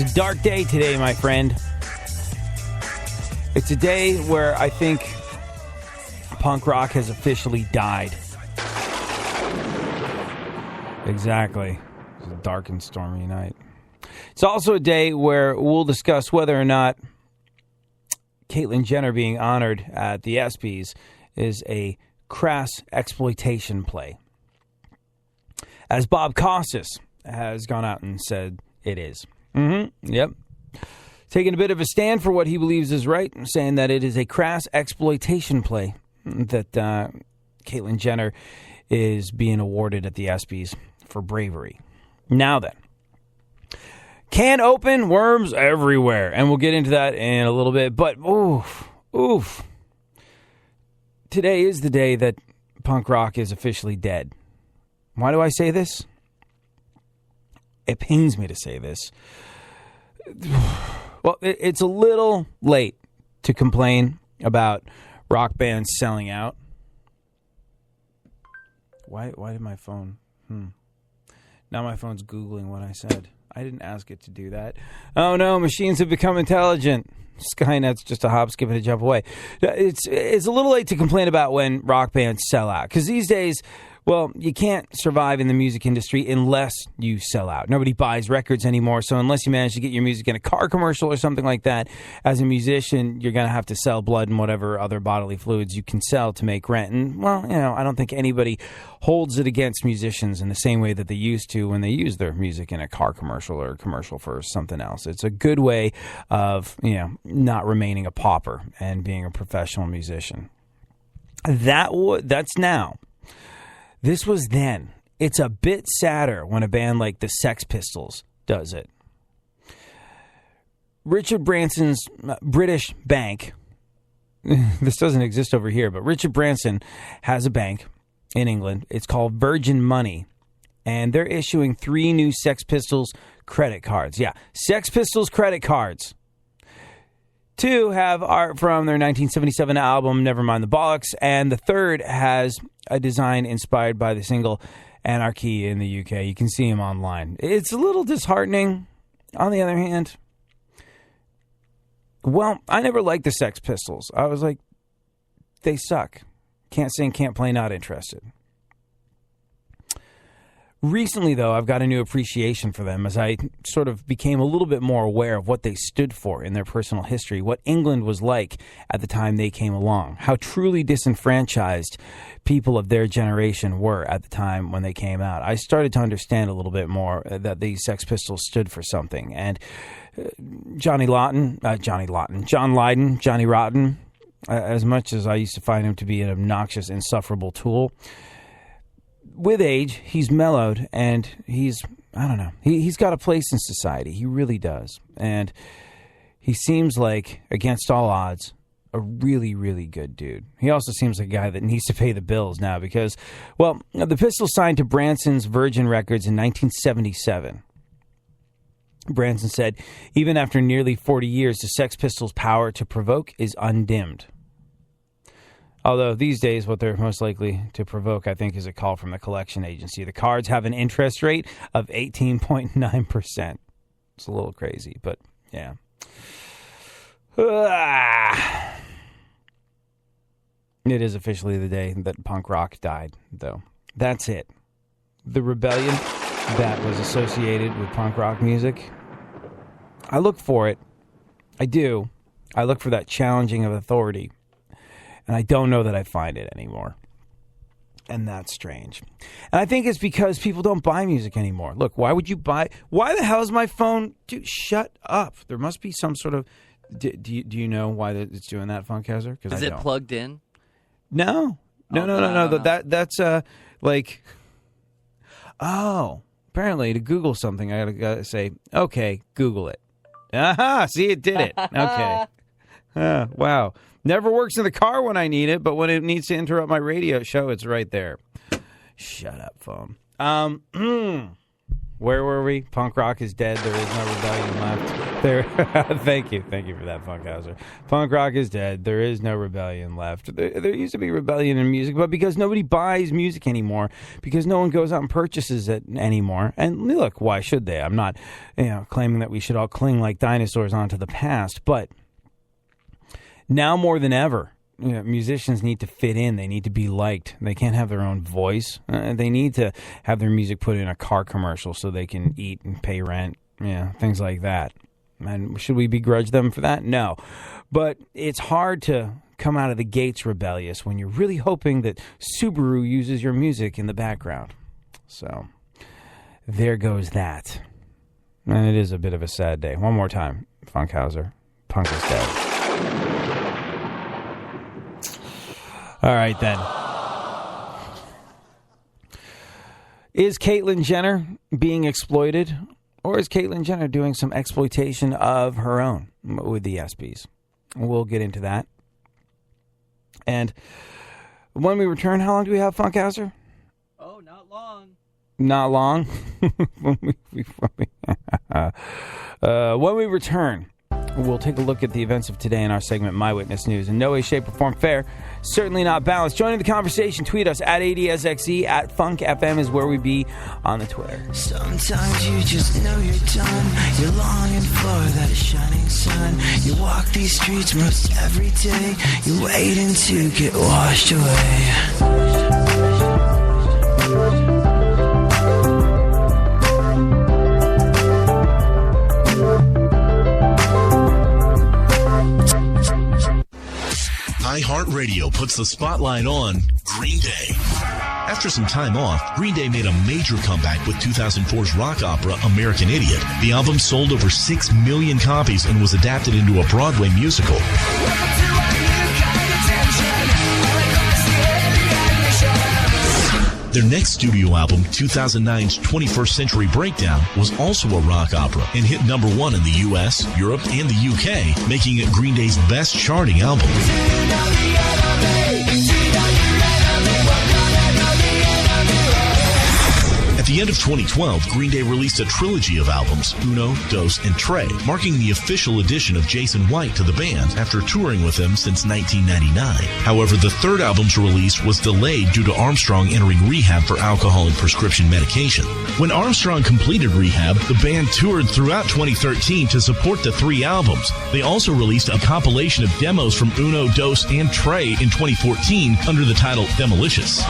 It's a dark day today, my friend. It's a day where I think punk rock has officially died. Exactly. It's a dark and stormy night. It's also a day where we'll discuss whether or not Caitlyn Jenner being honored at the ESPYs is a crass exploitation play, as Bob Costas has gone out and said it is. Yep. Taking a bit of a stand for what he believes is right, saying that it is a crass exploitation play that Caitlyn Jenner is being awarded at the ESPYs for bravery. Now then, can open, worms everywhere, and we'll get into that in a little bit, but oof. Today is the day that punk rock is officially dead. Why do I say this? It pains me to say this. Well, it's a little late to complain about rock bands selling out. Why did my phone... Now my phone's Googling what I said. I didn't ask it to do that. Oh no, machines have become intelligent. Skynet's just a hop, skip, and a jump away. It's a little late to complain about when rock bands sell out. Because these days, well, you can't survive in the music industry unless you sell out. Nobody buys records anymore, so unless you manage to get your music in a car commercial or something like that, as a musician, you're going to have to sell blood and whatever other bodily fluids you can sell to make rent. And, well, I don't think anybody holds it against musicians in the same way that they used to when they use their music in a car commercial or a commercial for something else. It's a good way of, not remaining a pauper and being a professional musician. That's now. This was then. It's a bit sadder when a band like the Sex Pistols does it. Richard Branson's British bank, this doesn't exist over here, but Richard Branson has a bank in England. It's called Virgin Money, and they're issuing 3 new Sex Pistols credit cards. Yeah, Sex Pistols credit cards. 2 have art from their 1977 album, Nevermind the Bollocks, and the third has a design inspired by the single Anarchy in the UK. You can see him online. It's a little disheartening, on the other hand. Well, I never liked the Sex Pistols. I was like, they suck. Can't sing, can't play, not interested. Recently, though, I've got a new appreciation for them as I sort of became a little bit more aware of what they stood for in their personal history, what England was like at the time they came along, how truly disenfranchised people of their generation were at the time when they came out. I started to understand a little bit more that the Sex Pistols stood for something. And John Lydon, Johnny Rotten, as much as I used to find him to be an obnoxious, insufferable tool, with age, he's mellowed, and he's got a place in society. He really does. And he seems like, against all odds, a really, really good dude. He also seems like a guy that needs to pay the bills now because, well, the Pistols signed to Branson's Virgin Records in 1977. Branson said, even after nearly 40 years, the Sex Pistols' power to provoke is undimmed. Although these days, what they're most likely to provoke, I think, is a call from the collection agency. The cards have an interest rate of 18.9%. It's a little crazy, but yeah. It is officially the day that punk rock died, though. That's it. The rebellion that was associated with punk rock music, I look for it. I do. I look for that challenging of authority. And I don't know that I find it anymore. And that's strange. And I think it's because people don't buy music anymore. Look, why would you buy... Why the hell is my phone... Dude, shut up. There must be some sort of... Do you know why it's doing that, Funkhauser? Is it plugged in? No. No. That's like... Oh. Apparently, to Google something, I gotta say, okay, Google it. Aha! See, it did it. Okay. Wow. Never works in the car when I need it, but when it needs to interrupt my radio show, it's right there. Shut up, phone. Where were we? Punk rock is dead. There is no rebellion left. There. Thank you for that, Funkhauser. Punk rock is dead. There is no rebellion left. There used to be rebellion in music, but because nobody buys music anymore, because no one goes out and purchases it anymore. And look, why should they? I'm not, claiming that we should all cling like dinosaurs onto the past, but now more than ever, musicians need to fit in. They need to be liked. They can't have their own voice. They need to have their music put in a car commercial so they can eat and pay rent. Things like that. And should we begrudge them for that? No. But it's hard to come out of the gates rebellious when you're really hoping that Subaru uses your music in the background. So there goes that. And it is a bit of a sad day. One more time, Funkhauser. Punk is dead. All right, then. Is Caitlyn Jenner being exploited, or is Caitlyn Jenner doing some exploitation of her own with the ESPYs? We'll get into that. And when we return, how long do we have, Funkhauser? Oh, not long. Not long? When we return, we'll take a look at the events of today in our segment, My Witness News. In no way, shape, or form fair. Certainly not balanced. Joining the conversation, tweet us at ADSXE, at FunkFM is where we be on the Twitter. Sometimes you just know you're done. You're longing for that shining sun. You walk these streets most every day. You're waiting to get washed away. iHeartRadio puts the spotlight on Green Day. After some time off, Green Day made a major comeback with 2004's rock opera American Idiot. The album sold over 6 million copies and was adapted into a Broadway musical. Their next studio album, 2009's 21st Century Breakdown, was also a rock opera and hit number 1 in the U.S., Europe, and the U.K., making it Green Day's best charting album. At the end of 2012, Green Day released a trilogy of albums, Uno, Dos, and Tre, marking the official addition of Jason White to the band after touring with them since 1999. However, the third album's release was delayed due to Armstrong entering rehab for alcohol and prescription medication. When Armstrong completed rehab, the band toured throughout 2013 to support the 3 albums. They also released a compilation of demos from Uno, Dos, and Tre in 2014 under the title Demolicious.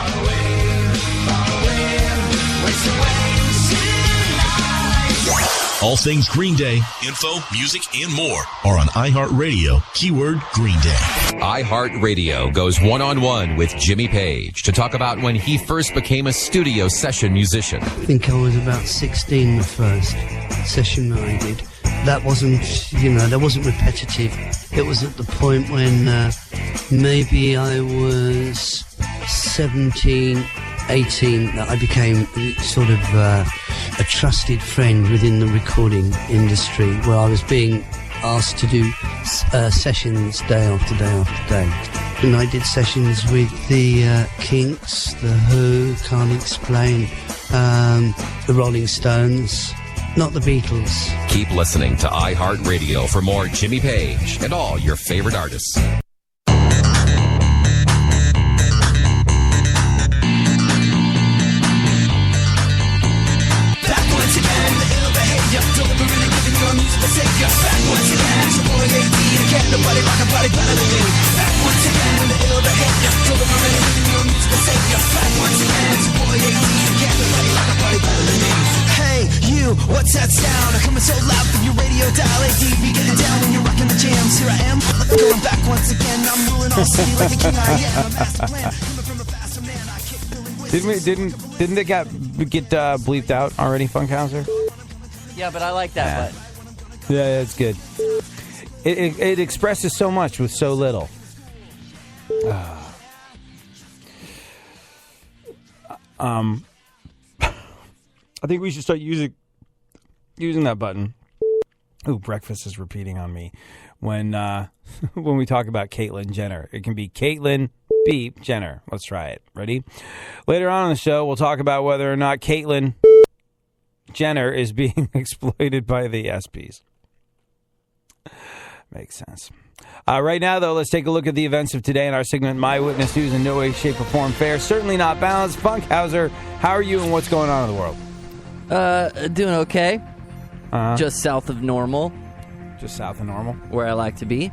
All things Green Day, info, music, and more are on iHeartRadio, keyword Green Day. iHeartRadio goes one-on-one with Jimmy Page to talk about when he first became a studio session musician. I think I was about 16 the first session that I did. That wasn't repetitive. It was at the point when maybe I was 17, 18, that I became sort of a trusted friend within the recording industry, where I was being asked to do sessions day after day after day. And I did sessions with the Kinks, the Who, Can't Explain, the Rolling Stones, not the Beatles. Keep listening to iHeartRadio for more Jimmy Page and all your favorite artists. Hey, you, what's that sound? I'm coming so loud from your radio dial. AD, be getting down when you're rocking the jams. Here I am, going back once again. I'm ruling all city like the king I am. A master plan, coming from a faster man. I kick Billy Wizards. Didn't it get bleeped out already, Funkhauser? Yeah, but I like that. Yeah, it's good. It expresses so much with so little. I think we should start using that button. Ooh, breakfast is repeating on me. When when we talk about Caitlyn Jenner, it can be Caitlyn beep Jenner. Let's try it. Ready? Later on in the show, we'll talk about whether or not Caitlyn Jenner is being exploited by the ESPYs. Makes sense. Right now, though, let's take a look at the events of today in our segment, My Witness News, in no way, shape, or form fair. Certainly not balanced. Funkhauser, how are you and what's going on in the world? Doing okay. Just south of normal. Just south of normal? Where I like to be.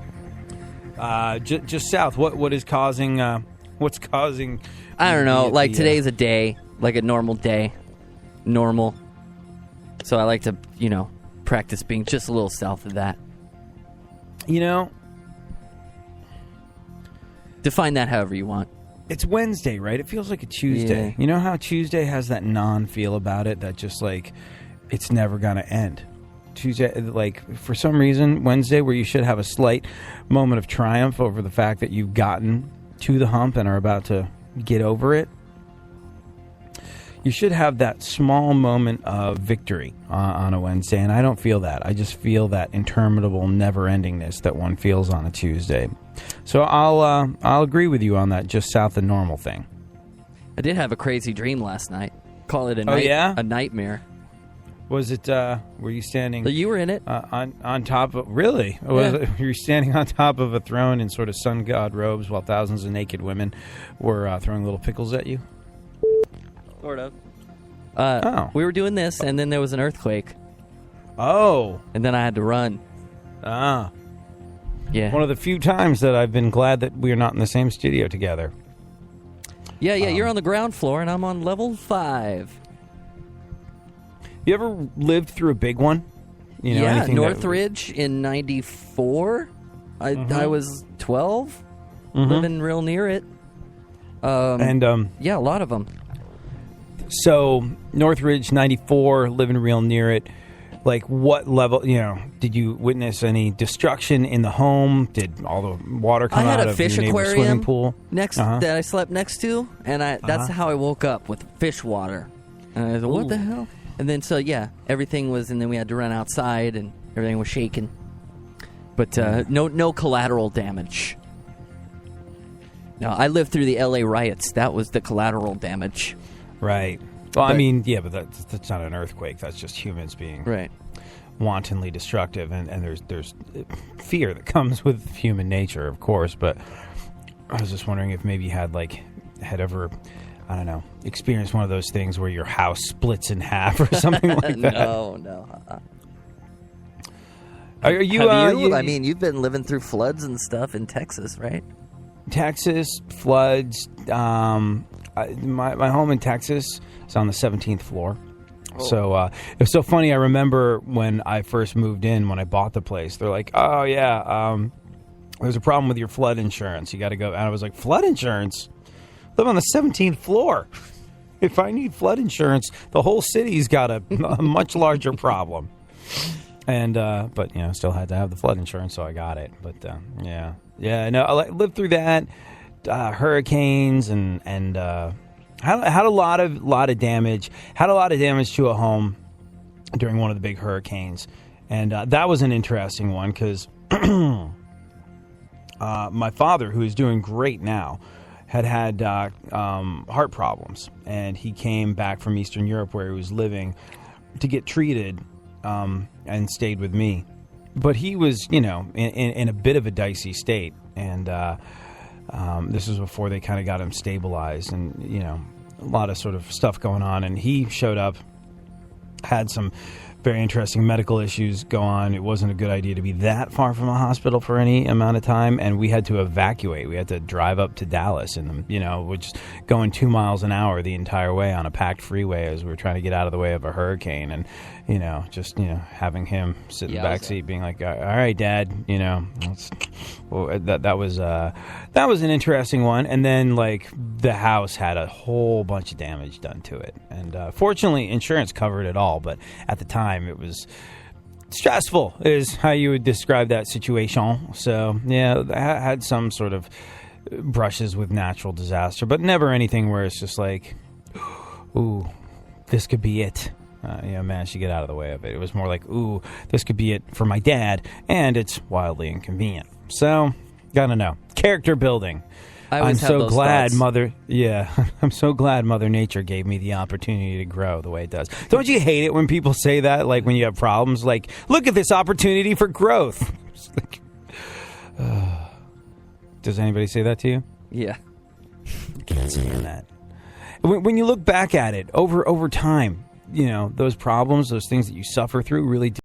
Just south. What is causing... what's causing... I don't know. Like, today's a day. Like a normal day. Normal. So I like to, practice being just a little south of that. Define that however you want. It's Wednesday, right? It feels like a Tuesday. Yeah. You know how Tuesday has that non-feel about it that just like it's never going to end? Tuesday, like for some reason, Wednesday, where you should have a slight moment of triumph over the fact that you've gotten to the hump and are about to get over it. You should have that small moment of victory on a Wednesday, and I don't feel that. I just feel that interminable never-endingness that one feels on a Tuesday. So I'll agree with you on that just south of normal thing. I did have a crazy dream last night. Call it a a nightmare. Was it? Were you standing? So you were in it on top of? Really? Yeah. You were standing on top of a throne in sort of sun god robes, while thousands of naked women were throwing little pickles at you. Sort of. We were doing this, and then there was an earthquake. Oh. And then I had to run. Ah. Yeah. One of the few times that I've been glad that we are not in the same studio together. Yeah, you're on the ground floor, and I'm on level 5. You ever lived through a big one? Yeah, Northridge in 94. I was 12, living real near it. Yeah, a lot of them. So, Northridge, 94, living real near it. Like, what level, did you witness any destruction in the home? Did all the water come out of your neighbor's swimming pool? That I slept next to, and that's how I woke up, with fish water. And I was like, what the hell? And then, everything was, and then we had to run outside, and everything was shaking. But no collateral damage. No, I lived through the L.A. riots. That was the collateral damage. Right. Well, I mean, yeah, but that's not an earthquake. That's just humans being wantonly destructive, and there's fear that comes with human nature, of course. But I was just wondering if maybe you had ever, I don't know, experienced one of those things where your house splits in half or something like that. No. Are you? Have you? I mean, you've been living through floods and stuff in Texas, right? Texas floods. My home in Texas is on the 17th floor. Oh. So it was so funny. I remember when I first moved in, when I bought the place, they're like, "Oh yeah, there's a problem with your flood insurance. You got to go." And I was like, "Flood insurance? I live on the 17th floor. If I need flood insurance, the whole city's got a much larger problem." And but still had to have the flood insurance, so I got it. But yeah. No, I lived through that. Hurricanes and had a lot of damage. Had a lot of damage to a home during one of the big hurricanes, and that was an interesting one because my father, who is doing great now, had heart problems, and he came back from Eastern Europe where he was living to get treated, and stayed with me. But he was, in a bit of a dicey state, and this was before they kind of got him stabilized, and a lot of sort of stuff going on. And he showed up, had some very interesting medical issues go on. It wasn't a good idea to be that far from a hospital for any amount of time, and we had to evacuate. We had to drive up to Dallas, which going 2 miles an hour the entire way on a packed freeway as we were trying to get out of the way of a hurricane. And having him sit in the back seat, being like, "All right, Dad," that was an interesting one. And then the house had a whole bunch of damage done to it, and fortunately, insurance covered it all. But at the time, it was stressful, is how you would describe that situation. So yeah, I had some sort of brushes with natural disaster, but never anything where it's just like, "Ooh, this could be it." Managed to get out of the way of it. It was more like, "Ooh, this could be it for my dad," and it's wildly inconvenient. So, gotta know. Character building. I always have those glad thoughts. I'm so glad Mother Nature gave me the opportunity to grow the way it does. Don't you hate it when people say that? Like when you have problems, like, look at this opportunity for growth. It's like, does anybody say that to you? Yeah. Can't stand that. When you look back at it over time, those problems, those things that you suffer through really do